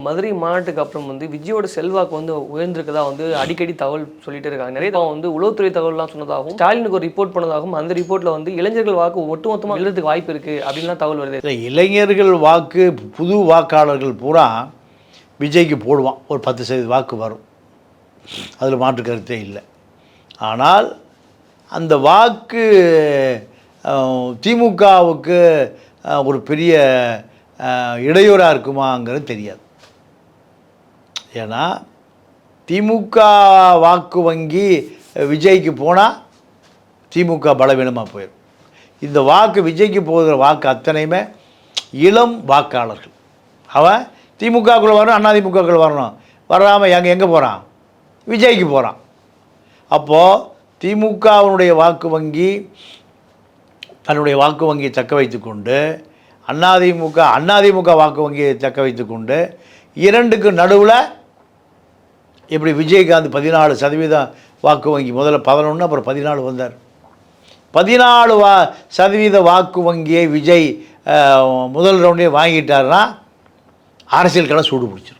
மதுரை மாநாட்டுக்கு அப்புறம் விஜயோட செல்வாக்கு உயர்ந்திருக்கதா அடிக்கடி தகவல் சொல்லிட்டு இருக்காங்க. நிறைய உளவுத்துறை தகவல்லாம் சொன்னதாகவும், ஸ்டாலினுக்கு ஒரு ரிப்போர்ட் பண்ணதாகவும், அந்த ரிப்போர்ட்ல இளைஞர்கள் வாக்கு ஒட்டுமொத்தமா விழுறதுக்கு வாய்ப்பு இருக்கு அப்படின்லாம் தகவல் வருது. இளைஞர்கள் வாக்கு புது வாக்காளர்கள் பூரா விஜய்க்கு போடுவான். ஒரு 10% வாக்கு வரும், அதில் மாற்று கருத்தே இல்லை. ஆனால் அந்த வாக்கு திமுகவுக்கு ஒரு பெரிய இடையூறாக இருக்குமாங்கிறது தெரியாது. ஏன்னா திமுக வாக்கு வங்கி விஜய்க்கு போனால் திமுக பலவீனமாக போயிடும். இந்த வாக்கு விஜய்க்கு போகிற வாக்கு அத்தனையுமே இளம் வாக்காளர்கள். அவன் திமுகக்குள்ளே வரணும், அதிமுகக்குள்ளே வரணும், வராமல் எங்கே போகிறான்? விஜய்க்கு போகிறான். அப்போது திமுகவினுடைய வாக்கு வங்கி தன்னுடைய வாக்கு வங்கியை தக்க வைத்து கொண்டு, அதிமுக வாக்கு வங்கியை தக்க வைத்து கொண்டு, இரண்டுக்கு நடுவில் இப்படி விஜயகாந்த் 14% வாக்கு வங்கி, முதல்ல 11 அப்புறம் 14 வந்தார். 14% வாக்கு வங்கியை விஜய் முதல் ரவுண்டே வாங்கிட்டார்னா அரசியல் களம் சூடு பிடிச்சிடும்.